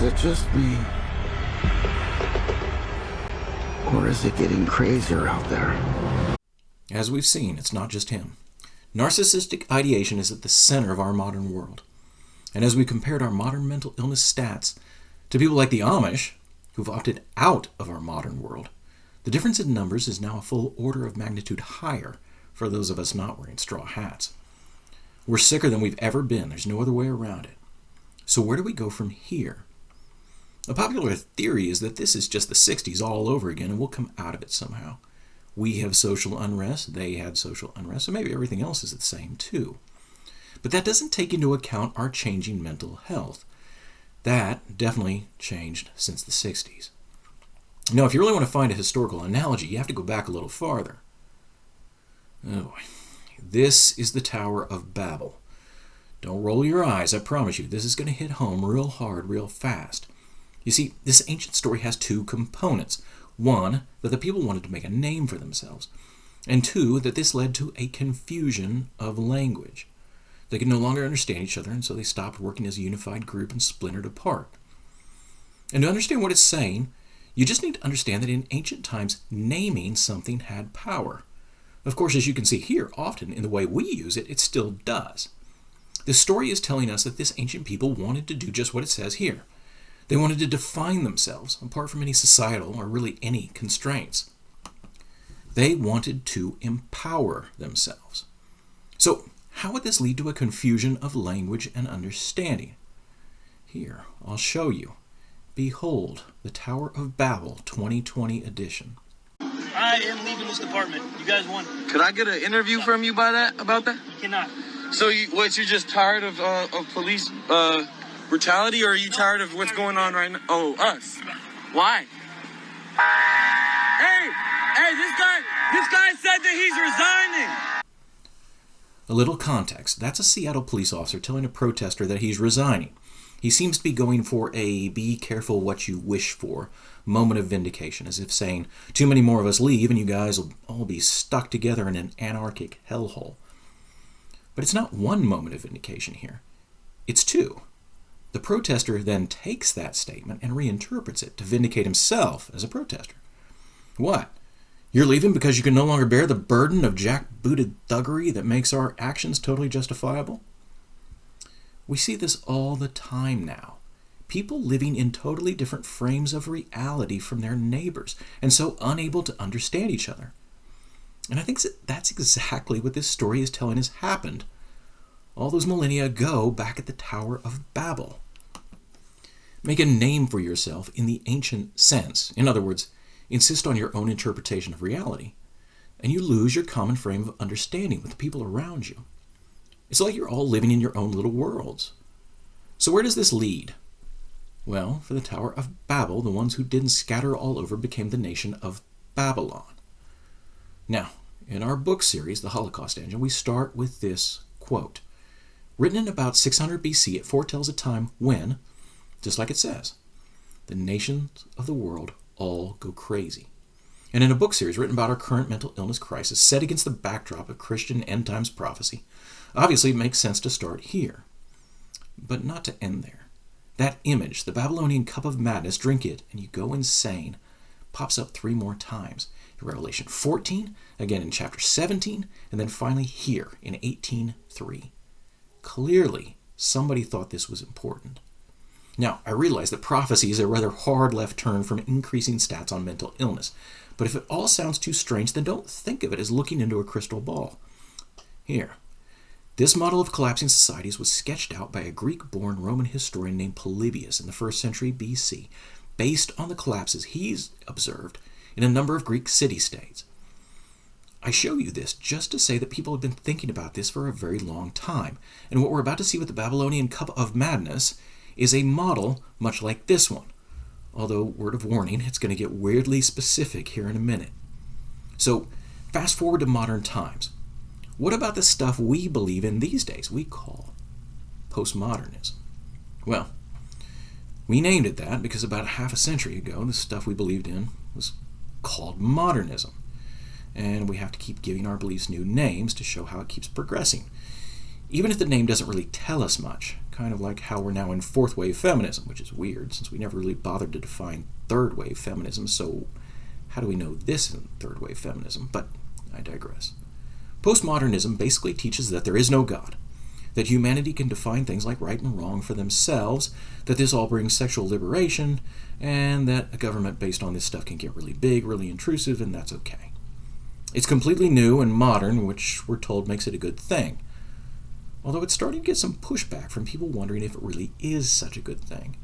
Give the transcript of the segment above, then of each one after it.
Is it just me? Or is it getting crazier out there? As we've seen, it's not just him. Narcissistic ideation is at the center of our modern world. And as we compared our modern mental illness stats to people like the Amish, who've opted out of our modern world, the difference in numbers is now a full order of magnitude higher for those of us not wearing straw hats. We're sicker than we've ever been. There's no other way around it. So where do we go from here? A popular theory is that this is just the 60s all over again, and we'll come out of it somehow. We have social unrest, they had social unrest, so maybe everything else is the same too. But that doesn't take into account our changing mental health. That definitely changed since the 60s. Now, if you really want to find a historical analogy, you have to go back a little farther. Oh, this is the Tower of Babel. Don't roll your eyes, I promise you. This is going to hit home real hard, real fast. You see, this ancient story has two components. One, that the people wanted to make a name for themselves. And two, that this led to a confusion of language. They could no longer understand each other, and so they stopped working as a unified group and splintered apart. And to understand what it's saying, you just need to understand that in ancient times, naming something had power. Of course, as you can see here, often in the way we use it, it still does. The story is telling us that this ancient people wanted to do just what it says here. They wanted to define themselves, apart from any societal or really any constraints. They wanted to empower themselves. So, how would this lead to a confusion of language and understanding? Here, I'll show you. Behold, the Tower of Babel 2020 edition. I am leaving this department. You guys want? Could I get an interview from you about that? You cannot. So you're just tired of police brutality, or are you tired of what's going on right now? Oh, us. Why? Hey, this guy said that he's resigning. A little context. That's a Seattle police officer telling a protester that he's resigning. He seems to be going for a be careful what you wish for moment of vindication, as if saying, too many more of us leave and you guys will all be stuck together in an anarchic hellhole. But it's not one moment of vindication here. It's two. The protester then takes that statement and reinterprets it to vindicate himself as a protester. What? You're leaving because you can no longer bear the burden of jackbooted thuggery that makes our actions totally justifiable? We see this all the time now. People living in totally different frames of reality from their neighbors, and so unable to understand each other. And I think that's exactly what this story is telling us happened all those millennia ago back at the Tower of Babel. Make a name for yourself in the ancient sense. In other words, insist on your own interpretation of reality, and you lose your common frame of understanding with the people around you. It's like you're all living in your own little worlds. So where does this lead? Well, for the Tower of Babel, the ones who didn't scatter all over became the nation of Babylon. Now, in our book series, The Holocaust Engine, we start with this quote. Written in about 600 BC, it foretells a time when, just like it says, the nations of the world all go crazy. And in a book series written about our current mental illness crisis set against the backdrop of Christian end times prophecy, obviously it makes sense to start here. But not to end there. That image, the Babylonian cup of madness, drink it and you go insane, pops up 3 more times. In Revelation 14, again in chapter 17, and then finally here in 18:3. Clearly, somebody thought this was important. Now, I realize that prophecy is a rather hard left turn from increasing stats on mental illness, but if it all sounds too strange, then don't think of it as looking into a crystal ball. Here, this model of collapsing societies was sketched out by a Greek-born Roman historian named Polybius in the 1st century BC, based on the collapses he's observed in a number of Greek city-states. I show you this just to say that people have been thinking about this for a very long time, and what we're about to see with the Babylonian cup of madness is a model much like this one. Although, word of warning, it's going to get weirdly specific here in a minute. So, fast forward to modern times. What about the stuff we believe in these days we call postmodernism? Well, we named it that because about half a century ago, the stuff we believed in was called modernism. And we have to keep giving our beliefs new names to show how it keeps progressing. even if the name doesn't really tell us much, kind of like how we're now in fourth wave feminism, which is weird since we never really bothered to define third wave feminism, so how do we know this isn't third wave feminism? But I digress. Postmodernism basically teaches that there is no God, that humanity can define things like right and wrong for themselves, that this all brings sexual liberation, and that a government based on this stuff can get really big, really intrusive, and that's okay. It's completely new and modern, which we're told makes it a good thing. Although it's starting to get some pushback from people wondering if it really is such a good thing.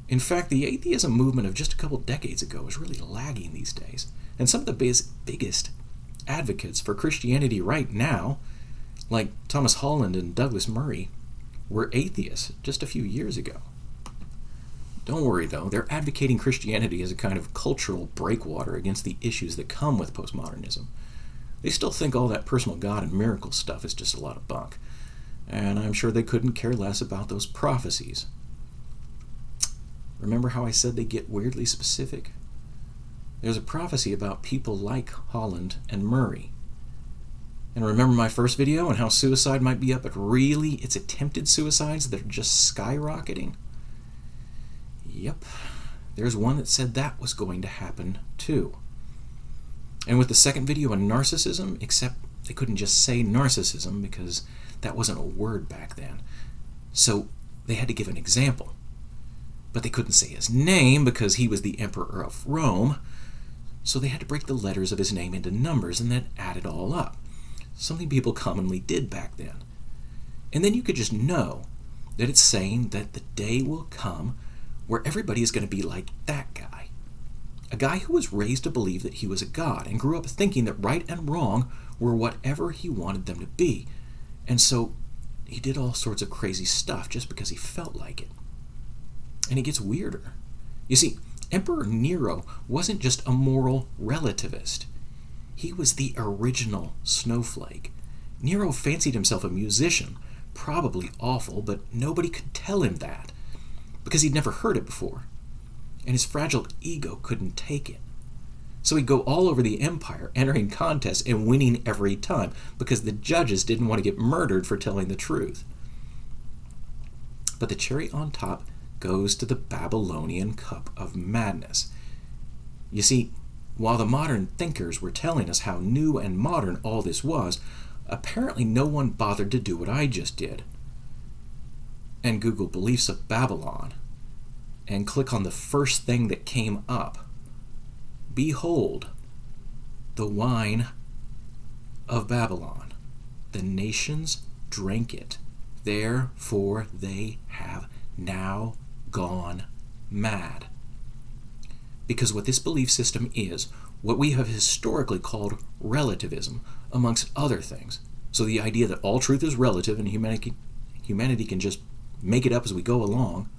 In fact, the atheism movement of just a couple decades ago is really lagging these days, and some of the biggest advocates for Christianity right now, like Thomas Holland and Douglas Murray, were atheists just a few years ago. Don't worry though, they're advocating Christianity as a kind of cultural breakwater against the issues that come with postmodernism. They still think all that personal God and miracle stuff is just a lot of bunk, and I'm sure they couldn't care less about those prophecies. Remember how I said they get weirdly specific? There's a prophecy about people like Holland and Murray. And remember my first video on how suicide might be up, but really it's attempted suicides that are just skyrocketing? Yep, there's one that said that was going to happen too. And with the second video on narcissism, except they couldn't just say narcissism because that wasn't a word back then. So they had to give an example. But they couldn't say his name because he was the Emperor of Rome, so they had to break the letters of his name into numbers and then add it all up. Something people commonly did back then. And then you could just know that it's saying that the day will come where everybody is going to be like that guy. A guy who was raised to believe that he was a god and grew up thinking that right and wrong were whatever he wanted them to be. And so he did all sorts of crazy stuff just because he felt like it. And it gets weirder. You see, Emperor Nero wasn't just a moral relativist. He was the original snowflake. Nero fancied himself a musician, probably awful, but nobody could tell him that, because he'd never heard it before, and his fragile ego couldn't take it. So he'd go all over the empire, entering contests and winning every time, because the judges didn't want to get murdered for telling the truth. But the cherry on top goes to the Babylonian cup of madness. You see, while the modern thinkers were telling us how new and modern all this was, apparently no one bothered to do what I just did and Google beliefs of Babylon and click on the first thing that came up. Behold, the wine of Babylon. The nations drank it. Therefore they have now gone mad. Because what this belief system is, what we have historically called relativism, amongst other things. So the idea that all truth is relative and humanity can just make it up as we go along.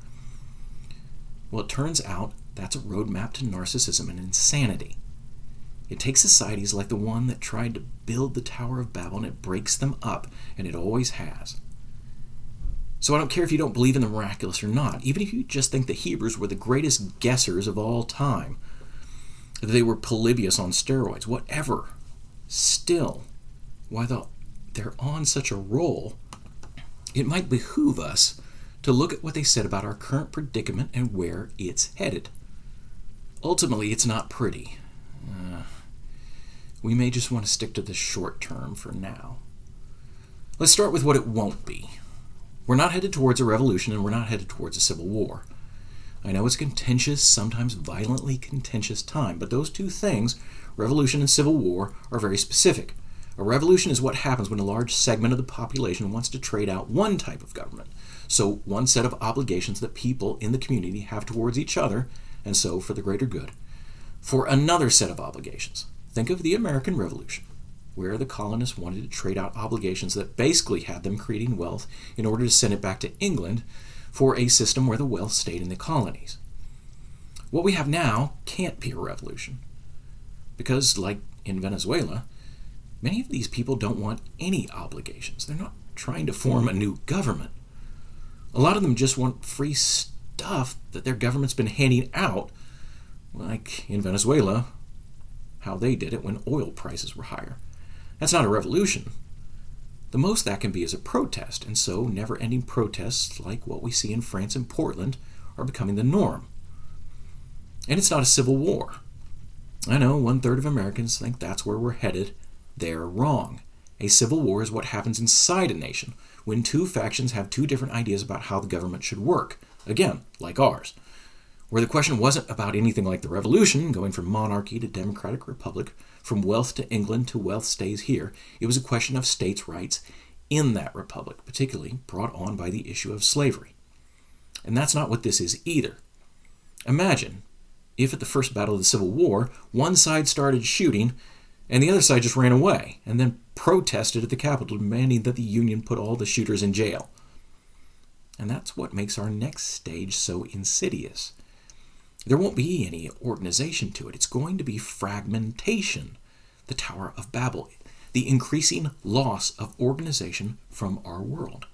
Well, it turns out that's a roadmap to narcissism and insanity. It takes societies like the one that tried to build the Tower of Babel and it breaks them up, and it always has. So I don't care if you don't believe in the miraculous or not, even if you just think the Hebrews were the greatest guessers of all time, that they were Polybius on steroids, whatever. Still, while they're on such a roll, it might behoove us to look at what they said about our current predicament and where it's headed. Ultimately, it's not pretty. We may just want to stick to the short term for now. Let's start with what it won't be. We're not headed towards a revolution, and we're not headed towards a civil war. I know it's a contentious, sometimes violently contentious time, but those two things, revolution and civil war, are very specific. A revolution is what happens when a large segment of the population wants to trade out one type of government, so one set of obligations that people in the community have towards each other, and so for the greater good, for another set of obligations. Think of the American Revolution, where the colonists wanted to trade out obligations that basically had them creating wealth in order to send it back to England for a system where the wealth stayed in the colonies. What we have now can't be a revolution, because, like in Venezuela, many of these people don't want any obligations. They're not trying to form a new government. A lot of them just want free stuff that their government's been handing out, like in Venezuela, how they did it when oil prices were higher. That's not a revolution. The most that can be is a protest, and so never-ending protests like what we see in France and Portland are becoming the norm. And it's not a civil war. I know 1/3 of Americans think that's where we're headed. They're wrong. A civil war is what happens inside a nation when two factions have two different ideas about how the government should work. Again, like ours. Where the question wasn't about anything like the revolution, going from monarchy to democratic republic, from wealth to England to wealth stays here. It was a question of states' rights in that republic, particularly brought on by the issue of slavery. And that's not what this is either. Imagine if at the first battle of the Civil War, one side started shooting and the other side just ran away and then protested at the Capitol demanding that the Union put all the shooters in jail. And that's what makes our next stage so insidious. There won't be any organization to it. It's going to be fragmentation. The Tower of Babel. The increasing loss of organization from our world.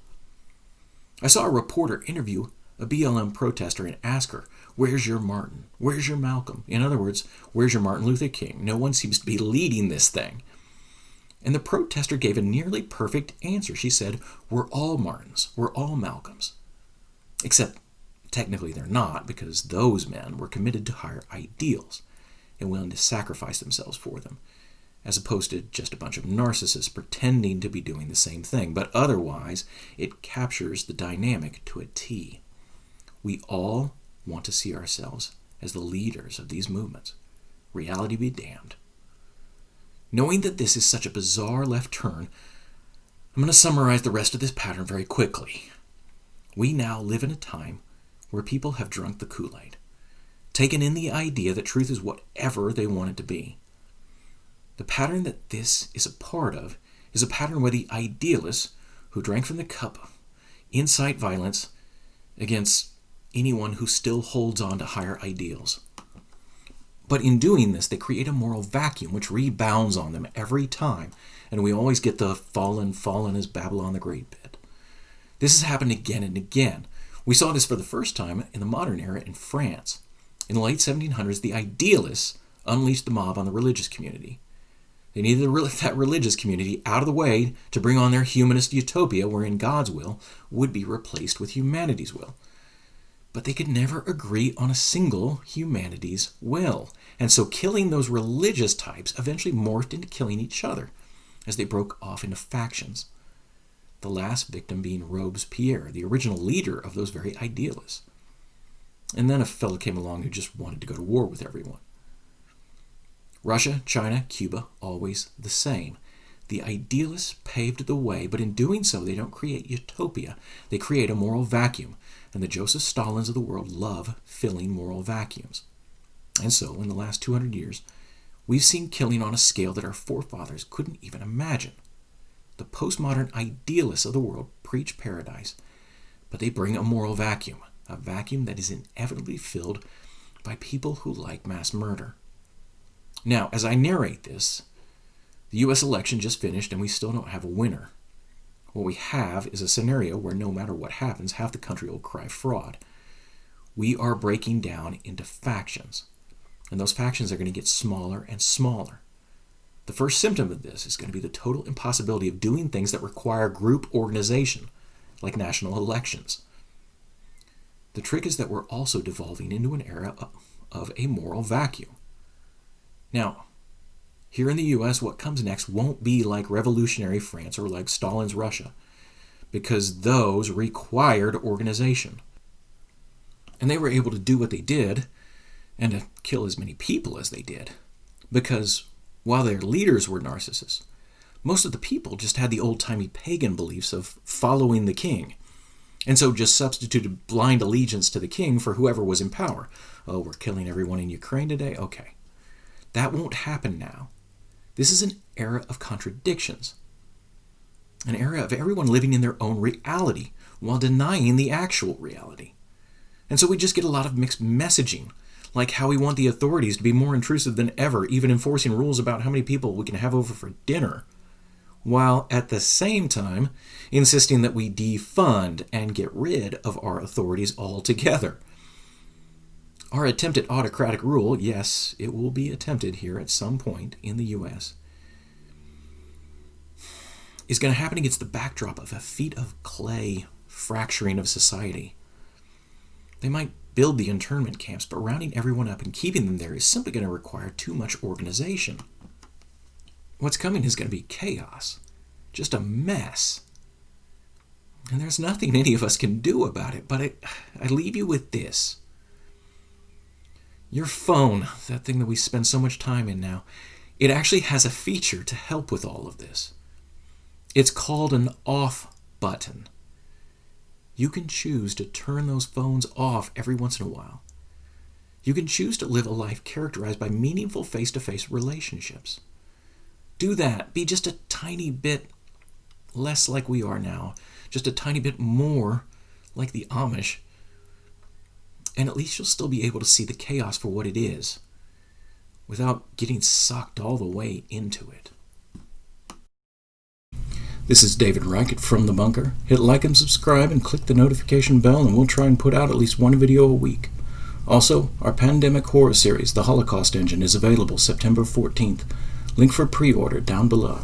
I saw a reporter interview a BLM protester and ask her, "Where's your Martin? Where's your Malcolm?" In other words, where's your Martin Luther King? No one seems to be leading this thing. And the protester gave a nearly perfect answer. She said, "We're all Martins. We're all Malcolms." Except technically they're not, because those men were committed to higher ideals and willing to sacrifice themselves for them, as opposed to just a bunch of narcissists pretending to be doing the same thing. But otherwise, it captures the dynamic to a T. We all want to see ourselves as the leaders of these movements. Reality be damned. Knowing that this is such a bizarre left turn, I'm going to summarize the rest of this pattern very quickly. We now live in a time where people have drunk the Kool-Aid, taken in the idea that truth is whatever they want it to be. The pattern that this is a part of is a pattern where the idealists who drank from the cup incite violence against anyone who still holds on to higher ideals. But in doing this, they create a moral vacuum which rebounds on them every time, and we always get the fallen is Babylon the Great bit. This has happened again and again. We saw this for the first time in the modern era in France. In the late 1700s, the idealists unleashed the mob on the religious community. They needed that religious community out of the way to bring on their humanist utopia wherein God's will would be replaced with humanity's will. But they could never agree on a single humanity's will. And so killing those religious types eventually morphed into killing each other as they broke off into factions. The last victim being Robespierre, the original leader of those very idealists. And then a fellow came along who just wanted to go to war with everyone. Russia, China, Cuba, always the same. The idealists paved the way, but in doing so, they don't create utopia. They create a moral vacuum, and the Joseph Stalins of the world love filling moral vacuums. And so, in the last 200 years, we've seen killing on a scale that our forefathers couldn't even imagine. The postmodern idealists of the world preach paradise, but they bring a moral vacuum, a vacuum that is inevitably filled by people who like mass murder. Now, as I narrate this, the U.S. election just finished and we still don't have a winner. What we have is a scenario where no matter what happens, half the country will cry fraud. We are breaking down into factions, and those factions are going to get smaller and smaller. The first symptom of this is going to be the total impossibility of doing things that require group organization, like national elections. The trick is that we're also devolving into an era of a moral vacuum. Now, here in the U.S., what comes next won't be like revolutionary France or like Stalin's Russia, because those required organization. And they were able to do what they did, and to kill as many people as they did, because while their leaders were narcissists, most of the people just had the old-timey pagan beliefs of following the king, and so just substituted blind allegiance to the king for whoever was in power. Oh, we're killing everyone in Ukraine today? Okay. That won't happen now. This is an era of contradictions, an era of everyone living in their own reality while denying the actual reality. And so we just get a lot of mixed messaging, like how we want the authorities to be more intrusive than ever, even enforcing rules about how many people we can have over for dinner, while at the same time insisting that we defund and get rid of our authorities altogether. Our attempt at autocratic rule, yes, it will be attempted here at some point in the U.S. is going to happen against the backdrop of a feat of clay fracturing of society. They might build the internment camps, but rounding everyone up and keeping them there is simply going to require too much organization. What's coming is going to be chaos, just a mess. And there's nothing any of us can do about it, but I leave you with this. Your phone, that thing that we spend so much time in now, it actually has a feature to help with all of this. It's called an off button. You can choose to turn those phones off every once in a while. You can choose to live a life characterized by meaningful face-to-face relationships. Do that. Be just a tiny bit less like we are now, just a tiny bit more like the Amish, and at least you'll still be able to see the chaos for what it is without getting sucked all the way into it. This is David Reichert from The Bunker. Hit like and subscribe and click the notification bell, and we'll try and put out at least one video a week. Also, our pandemic horror series, The Holocaust Engine, is available September 14th. Link for pre-order down below.